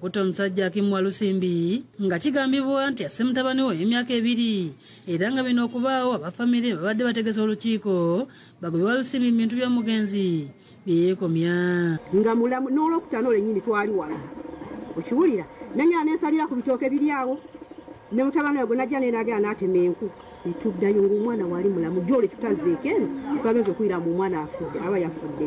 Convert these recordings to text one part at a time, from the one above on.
Kuto Musajja Hakim Walusimbi nga kigambibwa nti asse mutabani we emyaka 2 era nga bino okubaawo abafamire babadde bategesa olukiiko bagobye Walusimbi mu bintu by'omugenzi byeyekomya nga mulamu n'olwokutaano olwennyini twali wano okiwulira nanyala nensalira ku bitooke biri awo ne mutabani we gwe najja nenagera n'atema enku netuddayo ng'omwana wali mulamu gyole tutazeeko eno twagenza okuyira mu omwana afudde aba yafudde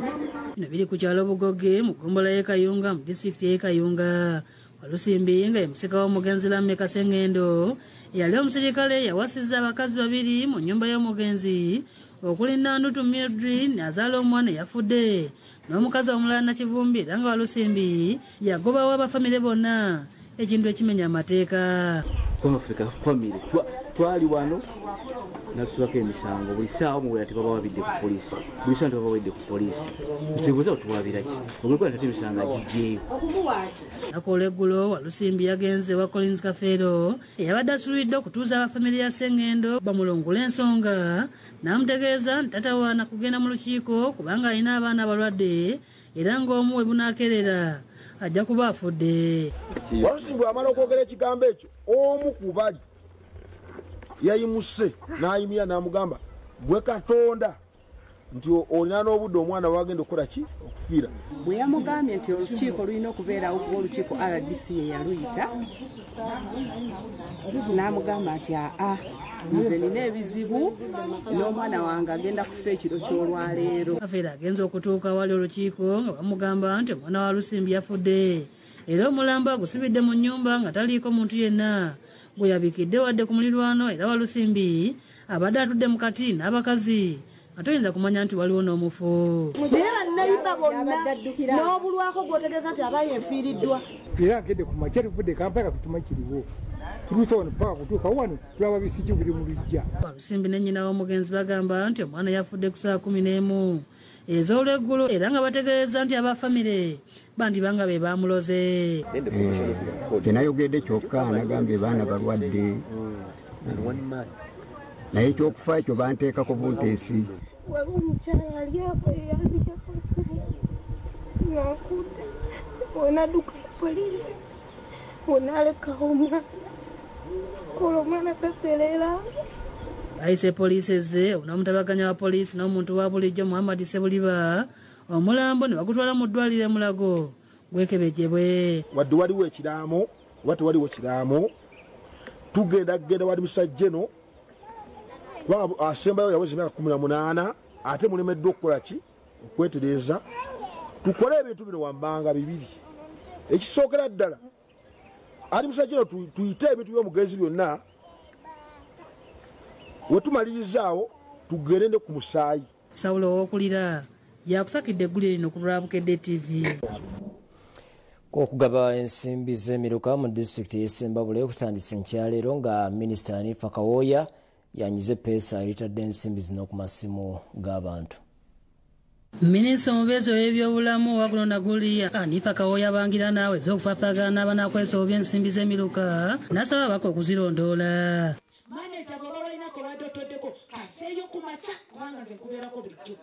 bino biri ku kyalo Bugoge mu ggombolola y'e Kayunga mu disitulikiti y'e Kayunga. Walusimbi nga ye musika w'omugenzi Lamme Kasengendo yali omusirikale yawasizza abakazi 2 mu nnyumba y'omugenzi okuli Nandutu Mildred azaala omwana yafudde n'omukazi omulala Nakivumbi era nga Walusimbi yagobawo abafamire bonna ekintu ekimenya amateeka. Africa family twali wano natusubako emisango buli saawa muwera tebaba wabidde ku poliisi buli saawa tebaba wabidde ku poliisi tutebuuza otuwabiraki ogwekuba tate emisango agijjeeyo. Nakola eggulo Walusimbi yagenze wa Collins Kafeero eyabadde asulidde okutuuza abafamire ya Sengendo bamulongula ensonga n'amutegeeza nti tatawaana kugenda mu lukiiko kubanga alina abaana abalwadde era ng'omu we bunaakerera ajja kuba afudde. Walusimbi amala okwogera ekigambo ekyo omu ku bali yayimuse n'ayimira n'amugamba gwe Katonda nti olina n'obudde omwana wagenda okukola ki okufiira. bwe yamugambye nti olukiiko lulina okubeerawo kuba olukiiko RDC ye yaluyita n'amugamba nti nze nina ebizibu n'omwana wange agenda kufa ekiro ky'olwaleero. Kafeero agenza okutuuka wali olukiiko nga bamugamba nti omwana wa Walusimbi yafudde era omulambo agusibidde mu nnyumba nga taliiko muntu yenna gwe yabikidde wadde ku mulirwano era Walusimbi abadde atudde mu kati n'abakazi atoyinza kumanya nti waliwo n'omufu. Naye bannayimba bonna n'obulwako gw'otegeeza nti aba yenfiiriddwa. Era ngedde ku makya tuvudde Kampala katutuma kiriwo tuluuse wano paka kutuuka wano tulaba bisiki biri mu lujja. Walusimbi ne nnyina w'omugenzi bagamba nti omwana yafudde ku saa 11 ez'olweggulo era nga bategeeza nti abafamire bandibanga be bamuloze. Tenayogedde kyokka nagambye baana balwadde naye ekyokufa ekyo banteekako bunteesi. Waliwo omukyala yali ava eyandikako nakudde onaduka ku poliisi onalekawo omwana kola omwana taserera. Ayise poliisi ezze onamutabaganya wa poliisi n'omuntu wa bulijjo Muhammad Sebuliba omulambo ne bagutwala mu ddwaliro Mulago gwekebejjebwe. Wadde waliwo ekiraamo oba tewaliwo kiraamo tugenda wali musajja eno kubanga asembayo yaweza emyaka 18 ate mulemeddwa okukola ki okwetereeza tukole ebintu bino wammanga 2. Ekisookera ddala ali musajja eno tuyite ebintu by'omugenzi byonna wetumalirizaawo tugende ku musaayi. Sawulo w'okulira yakusakidde eggulire lino ku Lwabukedde TV. Okugaba ensimbi z'emiruka mu disitulikiti y'e Sembabule kutandise nkyaleero nga minisita Hanifa Kawoya yanyize peesa eritadde ensimbi zino ku masimu g'abantu. Minisita omubeezi w'ebyobulamu wa Gulonda Gulia Hanifa Kawoya abangira naawe ez'okufaafagana n'abanakwesa obyensimbi z'emiruka n'asaba abaka okuzirondoola. Maneja bw'oba balinako badotoddeko kaseeyo ku makya kubanga nze nkubeerako bulijjo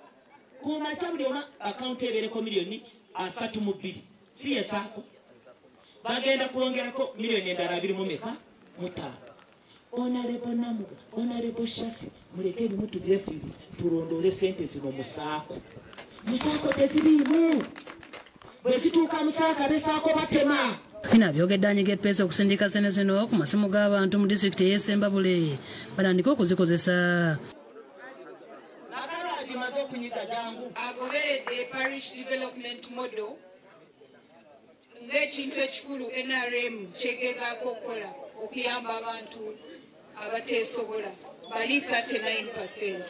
ku makya buli oma akawunti ebeereko $32 si yesaako bagenda kulongerako $2 endala 25. Honorable Namuga, Honorable Shasi, muleke ebimu tubyefiiriza tulondoole sente zino musaako. Musaako teziriimu bwe zituuka musaaka besaako batema. Bino byogedde anyiga eppeesa okusindika ssente zino ku masimu g'abantu mu disitulikiti y'e Sembabule batandike okuzikozesa. Nakalagimaze okunyiga jangu agoberedde parish development model ng'ekintu ekikulu NRM kyegezaako okukola okuyamba abantu abateesobola bali 39%.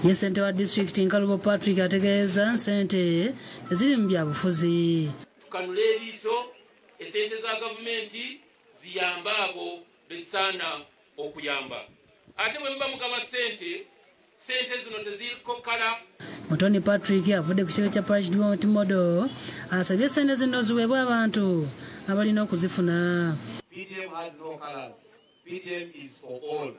Ye ssente wa disitulikiti Nkalubo Patrick ategeeza ssente eziri mu byabufuzi. Tukanule eriiso esente za gavumenti ziyamba abo besaana okuyamba. Ate bwe muba mugaba ssente zino teziriko kala. Mutoni Patrick avudde ku kigo kya Parish Development Model asabye ssente zino ziweebwe abantu abalina okuzifuna. PDM has no colors. PDM is for all.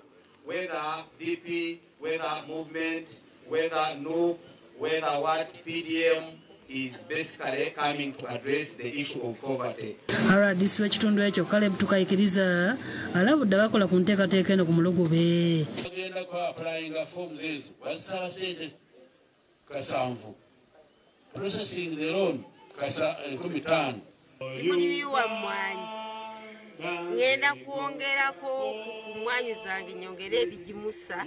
Whether DP, whether movement, whether NUP, whether what, PDM is basically coming to address the issue of poverty. RDC w'ekitundu ekyo Caleb tukayikiriza alabudde bakola ku nteekateeka eno ku Mulugube. Bagenda ku applyinga forms ezo bazisaba ssente kasanvu. Processing the loan kasa 15. Mulibiwa mwanyi. Ngenda kuongerako mwanyi zange nyongere ebigimusa.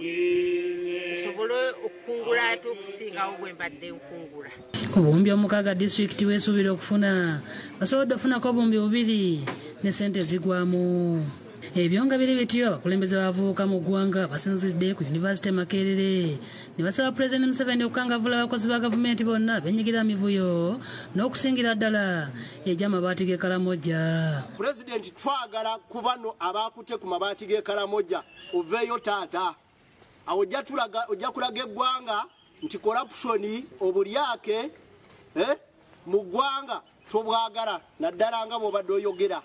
Nsobole okukungula ate okusingawo bwe mbadde nkungula. Obuwumbi omukaaga disitulikiti weesuubira okufuna basobodde okufunako obuwumbi 2 ne ssente zigwamu. Ebyo nga biri bityo abakulembeze b'abavubuka mu ggwanga basinzidde ku Yunivasite Makerere ne basaba Pulezidenti Museveni okukangavvula abakozi ba gavumenti bonna benyigira mivuyo n'okusingira ddala egy'amabaati g'e Karamoja. Pulezidenti twagala ku bano abaakute ku mabaati g'e Karamoja oveeyo taata. Awo ojja kulaga eggwanga nti corruption obulyake mu ggwanga tobwagala naddala nga bw'obadde oyogera.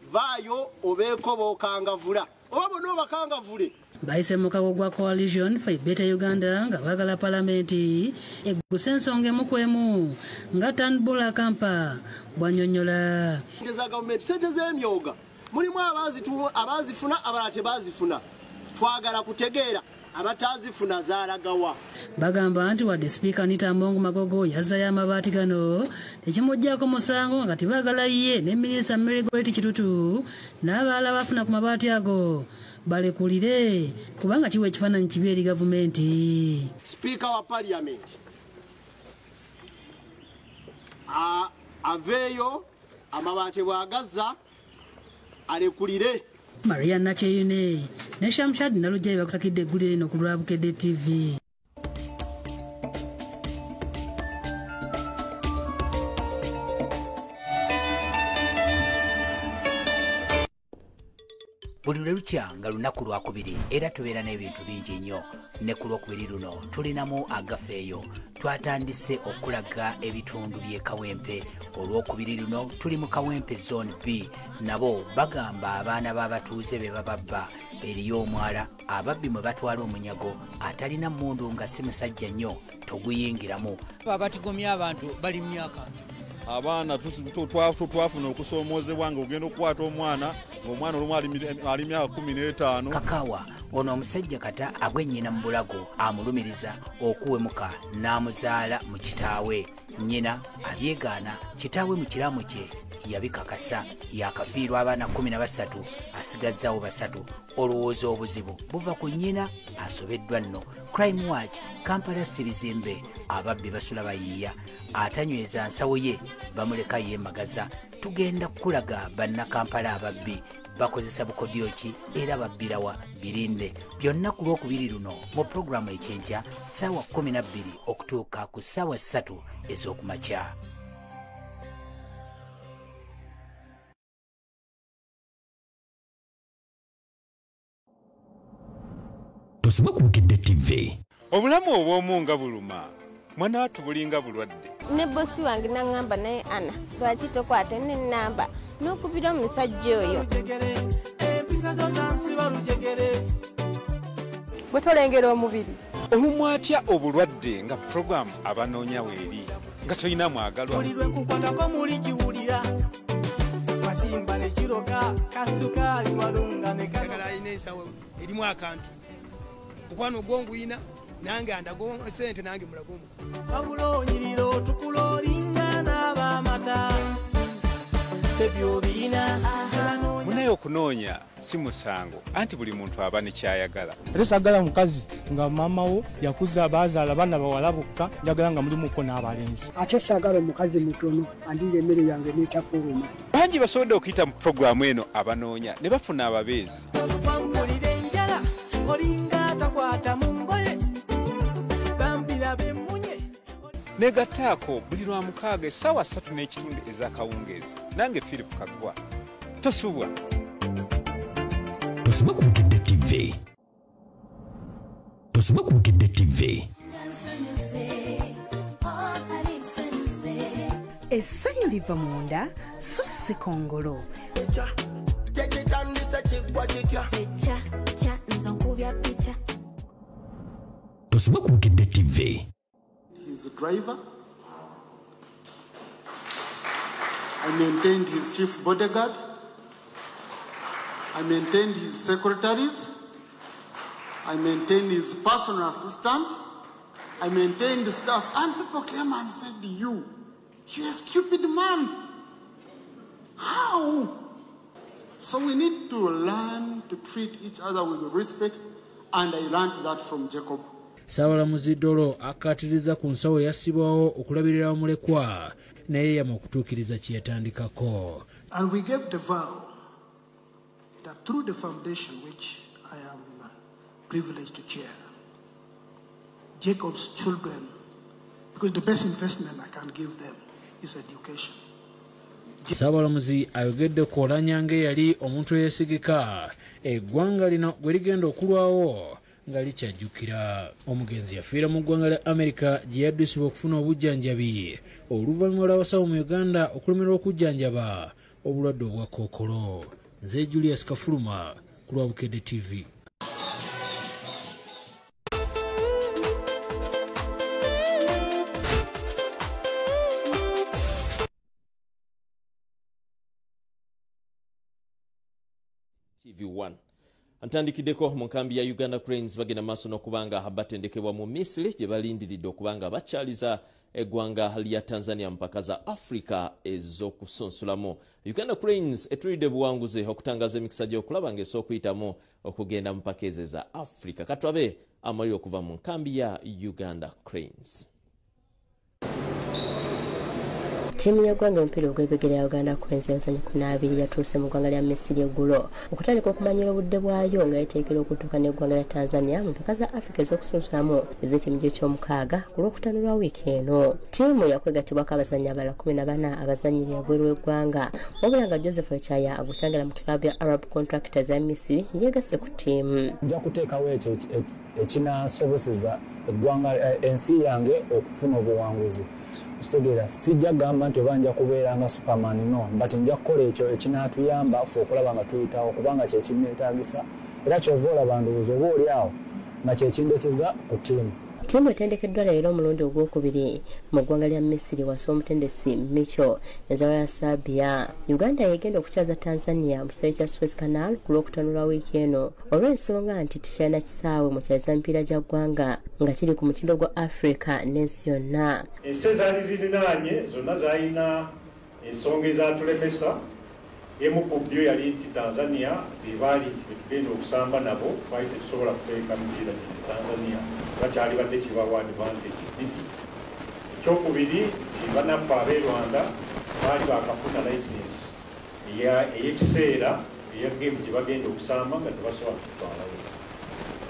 Vayo obeeko bookangavula oba bonna obakangavule. Bayise mu kago gwa Coalition for Better Uganda nga baagala palamenti egguse ensonga emu ku emu nga Turnbull Akampa bw'annyonnyola. Za gavumenti ssente z'emyoga mulimu abaazifuna abalala tebaazifuna. Twagala kutegeera abatazifuna zaalagawa. Bagamba nti wadde Sipiika Anita Among Magogo yazzayo amabaati gano tekimuggyako musango nga tebaagala ye ne Minisita Mary Goretti Kitutu n'abalala bafuna ku mabaati ago balekulire kubanga kiwa ekifaananyi kibi eri gavumenti. Sipiika wa Parliament aveeyo amabaati bw'agazza alekulire. Maria Nacheyune ne Shamshad Nalujjayi bakusakidde eggulire lino ku Lwabukedde TV. Buli lwe lukya nga lunaku lwakubiri era tubeera n'ebintu bingi nnyo. Ne ku lwokubiri luno tulinamu agafeeyo twatandise okulaga ebitundu by'e Kawempe. Olwokubiri luno tuli mu Kawempe Zone B. Nabo bagamba abaana b'abatuuze be bababba eriyo omwala ababbi mwe batwala omunyago atalina mmundu nga si musajja nnyo toguyingiramu. Abatigomya abantu bali mu myaka abaana twafuna okusoomozebwa nga ogenda okukwata omwana ng'omwana olumu ali myaka 15. Kakawa ono omusajja kata agwennyina mu bulago amulumiriza okuwemuka n'amuzaala mu kitaawe. Nnyina abyegaana, kitaawe mu kiraamo kye yabikakasa. Yakafiirwa abaana 13 asigazzaawo 3. Olowooza obuzibu buva ku nnyina asobeddwa nno. Crime Watch Kampala si bizimbe ababbi basula bayiiya. Atanyweza nsawo ye bamuleka yeemagaza. Tugenda kulaga bannakampala ababbi bakozesa bukodyo ki era babbirawa birinde. Byonna ku lwokubiri luno mu pulogulaamu ekyenkya ssaawa 12 okutuuka ku ssaawa 3 ez'okumakya. Tosoma ku Bukedde TV. Obulamu obw'omu nga buluma mwana tubulinga bulwadde. Ne bosi wange nangamba naye Ana lwaki tokwata n'ennamba n'okubira omusajja oyo. Bwe tolengera omubiri olumwa atya obulwadde nga puroguramu abanoonya weeri nga tolina mwagalwa. Olirwe nkukwatako muli giwulira masimba ne kiroga kasukaali walunga ne kagala ayina ensawo erimu akantu okwana ogwonguyina nange andago sente nange mulago wabula onyiriro tukuloolinga n'abamata ebyo biina munaye okunoonya si musango anti buli muntu aba ne kyayagala. Ate saagala mukazi nga maamawo yakuza abazaala baana bawala bokka njagala nga mulimuko n'abalenzi. Ate saagala omukazi mutono andira emmere yange n'etakuluma. Bangi basobodde okuyita mu puroguramu eno abanoonya ne bafuna ababeezi. Bamulira enjala olinga takwata mu ngoye bambira bemmunye. Negataako buli lwa mukaaga essaawa 3:30 ez'akawungeezi. Nange Philip Kaggwa tosubwa. Tosoma ku Bukedde TV. Tosoma ku Bukedde TV. Essanyu liva munda so si kongolo. Tosoma ku Bukedde TV. He's a driver I maintained his chief bodyguard. I maintained his secretaries. I maintained his personal assistant. I maintained the staff. And people came and said, you're a stupid man. How? So we need to learn to treat each other with respect. And I learned that from Jacob. Ssaabalamuzi Dolo akkaatiriza ku nsawo yassibwawo okulabirira omulekwa naye yama okutuukiriza kye yatandikako. And we gave the vow that through the foundation which I am privileged to chair, Jacob's children, because the best investment I can give them is education. Ssaabalamuzi ayogedde ku Oulanyanga eyali omuntu eyeesigika eggwanga lino gwe ligenda okulwawo nga likyajjukira. Omugenzi yafiira mu ggwanga lya Amerika gye yaddusibwa okufuna obujjanjabi oluvannyuma lw'abasawo mu Uganda okulumirwa okujjanjaba obulwadde obwa Kookolo. Nze Julius Kafuluma ku lwa Bukedde TV. TV1 antandikiddeko mu nkambi ya Uganda Cranes bagenda maaso n'okubanga batendekebwa mu Misiri gye balindiridde okubanga bakyaliza eggwanga lya Tanzania mpaka za Africa ez'okusunsulamu. Uganda Cranes etulidde buwanguzi okutangaza emikisa gy'okulaba ng'esookuyitamu okugenda mpaka ezo za Africa. Katwabe amaliro okuva mu nkambi ya Uganda Cranes. Timu y'eggwanga omupiira ogw'ebigere ya Uganda Cranes y'abazannyi 12 yatuuse mu ggwanga lya Misiri eggulo okutandika okumanyira obudde bwayo nga yeteekera okutuuka n'eggwanga lya Tanzania mu mpaka za Africa ez'okusunsulamu ez'ekimu ky'omukaaga ku lwokutaano lwa wiiki eno. Ttiimu yakwegattibwako abazannyi abalala 14 abazannyira ebweru w'eggwanga wabula nga Joseph Ekyaya agukyangala mu kilabu ya Arab Contractors ya Misiri yeegasse ku ttiimu. Nja kuteekawo ekyo ekinaasoboseza eggwanga ensi yange okufuna obuwanguzi. Segera sijja gamba nti obanja kubeera nga Superman no, but nja kukola ekyo ekinaatuyamba ffe okulaba nga tuyitawo kubanga kye kineetaagisa era kyova olaba ndowooza oba oli awo nga kye kindeseza ku ttiimu. Ttiimu etendekeddwa leero omulundi ogwokubiri mu ggwanga lya Misiri wansi w'omutendesi Micho enzawala ya Serbia. Uganda yegenda okukyaza Tanzania mu kiseera kya Suez Canal ku lwokutaano lwa wiiki eno olw'ensonga nti tekyalina kisaawe mu kyaza mipiira gya ggwanga nga kiri ku mutindo gwa Africa n'ensi yonna. Ensi ezaali zirinaanye zonna zaalina ensonga ezatulemesa. Emu ku byo yali nti Tanzania bebaali nti betugenda okusamba nabo twali tetusobola kuteeka mipiira gye Tanzania bakyali badde kibawa advantage nini. Ekyokubiri nti bannaffe ab'e Rwanda baali baakafuna license ey'ekiseera eya gemu gye bagenda okusamba nga tebasobola kutwalayo.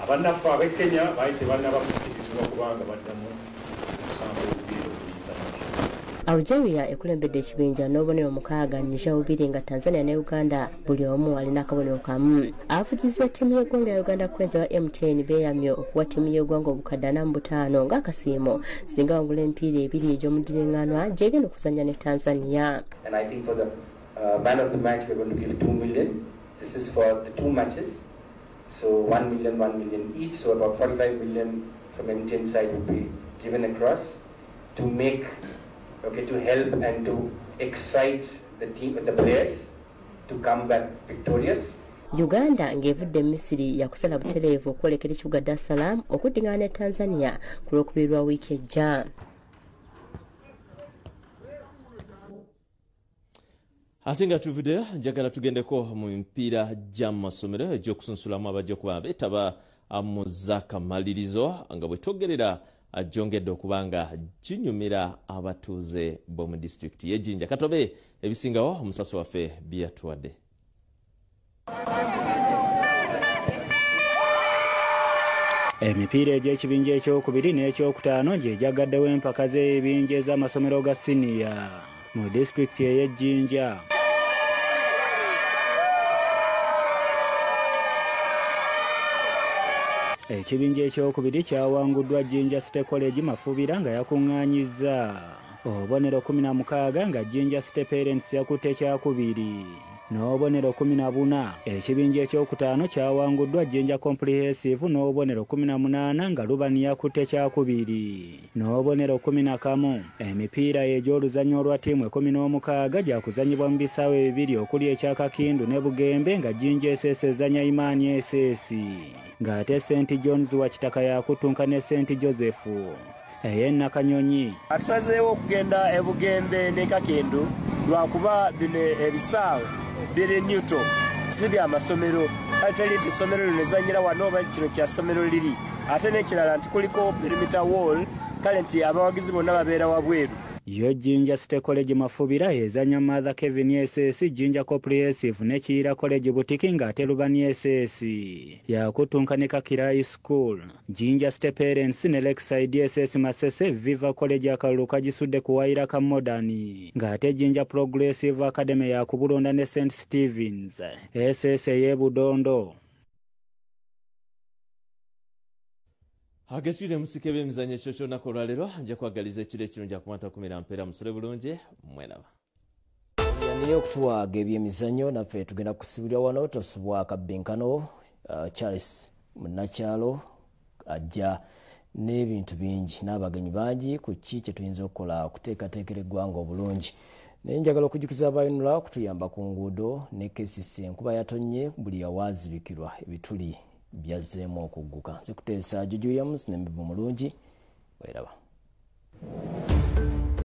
Abannaffe ab'e Kenya baali tebannaba kukkirizibwa kubanga baddamu okusamba obupiira Algeria ekulembedde ekibinja n'obubonero 6 Niger 2 nga Tanzania ne Uganda buli omu alina akabonero kamu. Abavugizi ba ttiimu y'eggwanga ya Uganda Cranes aba MTN beeyamye okuwa ttiimu y'eggwanga obukadde 45 ng'akasiimo singa wangula emipiira ebiri egy'omudiringanwa gy'egenda okuzannya ne Tanzania. And I think for the man of the match we're going to give 2 million. This is for the 2 matches. So 1 million each, so about 45 million from MTN side will be given across to make to help and to excite the team, the players to come back victorious. Uganda ng'evudde Misiri yakusala butereevu okwolekera ekibuga Dar es Salaam okuddingana ne Tanzania ku lwokubiri lwa wiiki ejja. Ate nga tuvudde njagala tugendeko mu mipiira gy'amasomero egy'okusunsulamu abajja okuba beetaba mu z'akamalirizo nga bwe twogerera ajjongedde okubanga ginyumira abatuuze b'omu disitulikiti y'Ejjinja. Katobe ebisingawo omusasi waffe byatuwadde. Emipiira egy'ekibinja ekyokubiri n'ekyokutaano gye gyagaddewo empaka z'ebibinja ez'amasomero ga siniya mu disitulikiti ey'Ejjinja. Ekibinja ekyokubiri kyawanguddwa Jinja City College Mafubira nga yakuŋŋaanyizza obubonero 16 nga Jinja City Parents yakutte kyakubiri. n'obubonero 14. Ekibinja ekyokutaano kyawanguddwa Jinja Comprehensive n'obubonero 18 nga Lubani yakutte kyakubiri n'obubonero 11. Emipiira egy'oluzanyo olwa ttiimu 16 gyakuzanyibwa mu bisaawe bibiri okuli ekyakakindu ne Bugembe nga Jinja SS ezanya Imani SS ng'ate St John's wa Kitaka yakutunka ne St Joseph. Nakanyonyi atusazeewo okugenda e Bugembe ne Kakindu lwakuba bino ebisaawe biri nyuto si bya masomero ate liti somero linezanyira wano oba kino kya somero liri ate n'ekirala nti kuliko perimeter wall kale nti abawagizi bonna babeera wabweru. Yo Jinja State College Mafubira ezanya Mother Kevin SS Jinja Comprehensive ne Kiyira College Butiki ng'ate Lubani SS yakutunka ne Kakira High School. Jinja State Parents ne Lakeside SS Masese Viva College akalulu kagisudde ku Waira ka Modern ng'ate Jinja Progressive Academy yakubulonda ne St Stevens SS y'Ebudondo. Agetwire musikebe emizanyo ekyo kyonako olwaleero nja kwagaliza ekiro ekirungi akumata 10 mpeera musole bulungi mwenaba yandiyo okutuwaaga ebyemizanyo naffe tugenda kusibirwa wano tosubwa akabbinkano Charles munnakyalo ajja n'ebintu bingi n'abagenyi bangi ku ki kye tuyinza okukola okuteekateekera eggwanga obulungi naye njagala okujukiza abayinula okutuyamba ku nguudo ne KCC enkuba yatonye buli yawaazibikirwa ebituli byazzeemu okugguka. Nzikuteesa Juju Yams ne Mbibu Mulungi. Weraba.